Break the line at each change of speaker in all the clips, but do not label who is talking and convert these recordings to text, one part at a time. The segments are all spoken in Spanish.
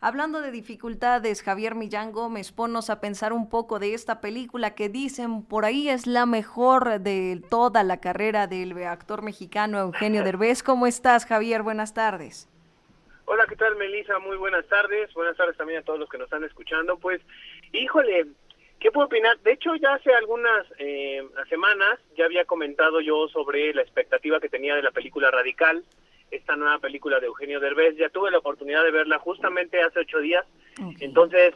Hablando de dificultades, Javier Millán Gómez, ponnos a pensar un poco de esta película que dicen por ahí es la mejor de toda la carrera del actor mexicano Eugenio Derbez. ¿Cómo estás, Javier? Buenas tardes.
Hola, ¿qué tal, Melissa? Muy buenas tardes. Buenas tardes también a todos los que nos están escuchando. Pues, híjole, ¿qué puedo opinar? De hecho, ya hace algunas semanas ya había comentado yo sobre la expectativa que tenía de la película Radical, esta nueva película de Eugenio Derbez. Ya tuve la oportunidad de verla justamente hace 8 días.
Okay.
Entonces,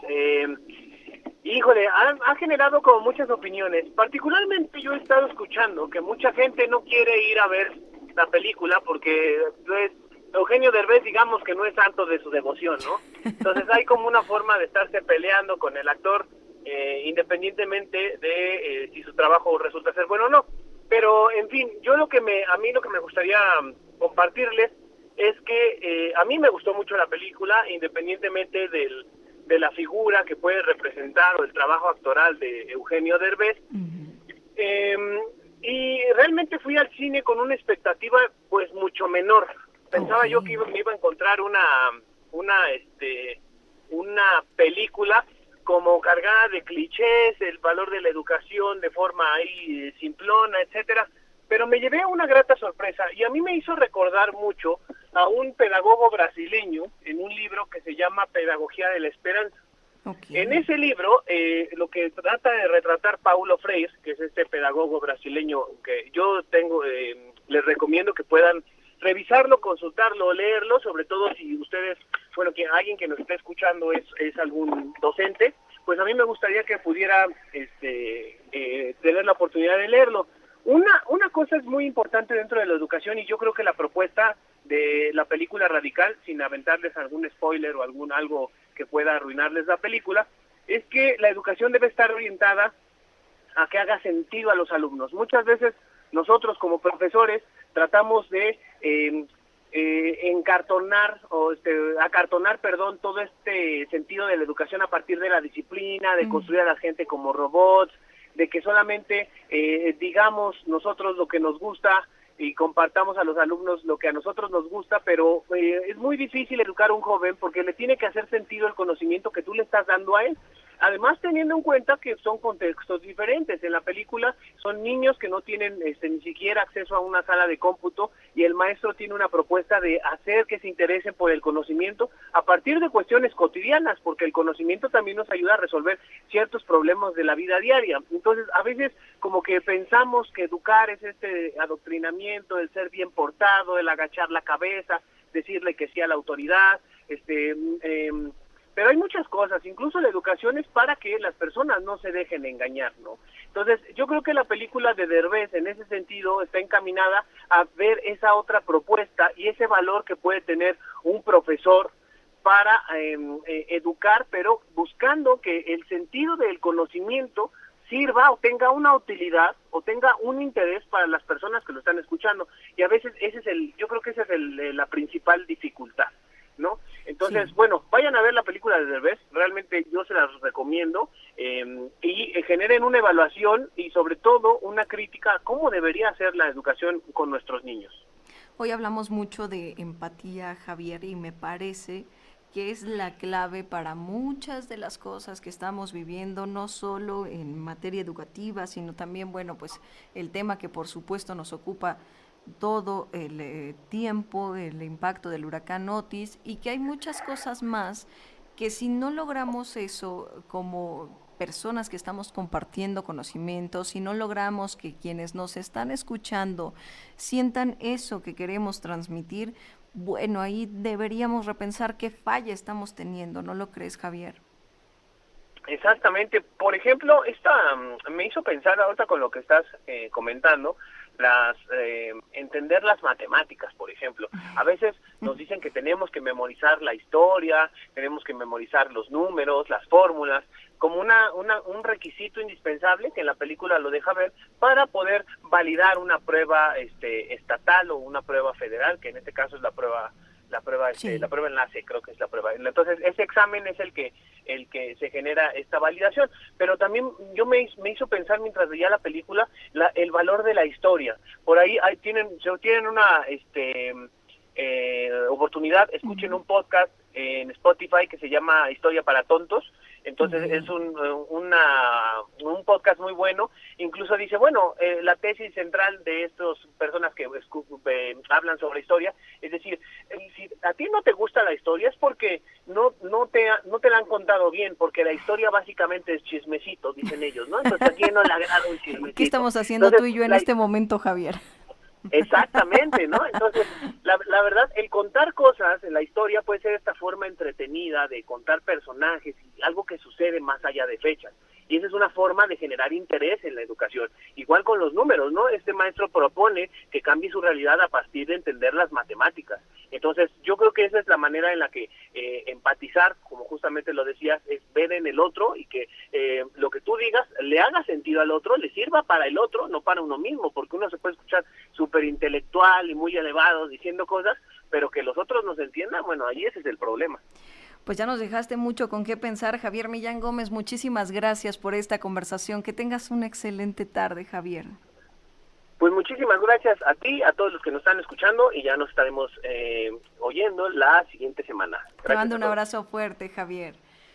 híjole, ha generado como muchas opiniones. Particularmente yo he estado escuchando que mucha gente no quiere ir a ver la película porque pues, Eugenio Derbez, digamos que no es santo de su devoción, ¿no? Entonces hay como una forma de estarse peleando con el actor, independientemente de si su trabajo resulta ser bueno o no. Pero, en fin, a mí lo que me gustaría compartirles es que a mí me gustó mucho la película, independientemente de la figura que puede representar o el trabajo actoral de Eugenio Derbez.
Ujú.
Eh, y realmente fui al cine con una expectativa pues mucho menor.
Ok.
Pensaba yo que me iba a encontrar una película como cargada de clichés, el valor de la educación de forma ahí simplona, etcétera, pero me llevé una grata sorpresa y a mí me hizo recordar mucho a un pedagogo brasileño en un libro que se llama Pedagogía de la Esperanza.
Ok.
En ese libro, lo que trata de retratar Paulo Freire, que es este pedagogo brasileño que yo tengo, les recomiendo que puedan revisarlo, consultarlo, leerlo, sobre todo si ustedes, bueno, que alguien que nos esté escuchando es algún docente, pues a mí me gustaría que pudiera tener la oportunidad de leerlo. Una cosa es muy importante dentro de la educación y yo creo que la propuesta de la película Radical, sin aventarles algún spoiler o algo que pueda arruinarles la película, es que la educación debe estar orientada a que haga sentido a los alumnos. Muchas veces nosotros como profesores tratamos de encartonar o acartonar, perdón, todo este sentido de la educación a partir de la disciplina, de construir a la gente como robots, de que solamente digamos nosotros lo que nos gusta y compartamos a los alumnos lo que a nosotros nos gusta, pero es muy difícil educar a un joven porque le tiene que hacer sentido el conocimiento que tú le estás dando a él. Además, teniendo en cuenta que son contextos diferentes. En la película son niños que no tienen ni siquiera acceso a una sala de cómputo y el maestro tiene una propuesta de hacer que se interesen por el conocimiento a partir de cuestiones cotidianas, porque el conocimiento también nos ayuda a resolver ciertos problemas de la vida diaria. Entonces, a veces como que pensamos que educar es este adoctrinamiento, el ser bien portado, el agachar la cabeza, decirle que sí a la autoridad, pero hay muchas cosas, incluso la educación es para que las personas no se dejen engañar, ¿no? Entonces, yo creo que la película de Derbez en ese sentido está encaminada a ver esa otra propuesta y ese valor que puede tener un profesor para educar, pero buscando que el sentido del conocimiento sirva o tenga una utilidad o tenga un interés para las personas que lo están escuchando. Y a veces yo creo que esa es la principal dificultad, ¿no? Entonces,
Sí.
bueno, vayan a ver la película de Derbez, realmente yo se las recomiendo, y generen una evaluación y sobre todo una crítica a cómo debería ser la educación con nuestros niños.
Hoy hablamos mucho de empatía, Javier, y me parece que es la clave para muchas de las cosas que estamos viviendo, no solo en materia educativa, sino también, bueno, pues el tema que por supuesto nos ocupa todo el tiempo, el impacto del huracán Otis, y que hay muchas cosas más que si no logramos eso como personas que estamos compartiendo conocimientos, si no logramos que quienes nos están escuchando sientan eso que queremos transmitir, bueno, ahí deberíamos repensar qué falla estamos teniendo, ¿no lo crees, Javier?
Exactamente. Por ejemplo, me hizo pensar ahorita con lo que estás comentando, entender las matemáticas, por ejemplo. A veces nos dicen que tenemos que memorizar la historia, tenemos que memorizar los números, las fórmulas, como un requisito indispensable que en la película lo deja ver para poder validar una prueba estatal o una prueba federal, que en este caso es la
Sí.
prueba enlace, creo que es la prueba. Entonces, ese examen es el que se genera esta validación. Pero también me hizo pensar mientras veía la película el valor de la historia. Por ahí tienen oportunidad, escuchen un podcast en Spotify que se llama Historia para Tontos. Entonces es un podcast muy bueno. Incluso dice, bueno, la tesis central de estas personas que hablan sobre historia, es decir, si a ti no te gusta la historia es porque no te la han contado bien, porque la historia básicamente es chismecito, dicen ellos, ¿no? Entonces a quién no le agrada un chismecito.
¿Qué estamos haciendo tú y yo en este momento, Javier?
Exactamente, ¿no? Entonces, la verdad, el contar cosas en la historia puede ser esta forma entretenida de contar personajes y algo que sucede más allá de fechas. Y esa es una forma de generar interés en la educación. Igual con los números, ¿no? Este maestro propone que cambie su realidad a partir de entender las matemáticas. Entonces, yo creo que esa es la manera en la que empatizar, como justamente lo decías, es ver en el otro y que lo que tú digas le haga sentido al otro, le sirva para el otro, no para uno mismo, porque uno se puede escuchar súper intelectual y muy elevado diciendo cosas, pero que los otros nos entiendan, bueno, ahí ese es el problema.
Pues ya nos dejaste mucho con qué pensar, Javier Millán Gómez. Muchísimas gracias por esta conversación. Que tengas una excelente tarde, Javier.
Pues muchísimas gracias a ti, a todos los que nos están escuchando, y ya nos estaremos oyendo la siguiente semana. Gracias.
Te mando un abrazo fuerte, Javier.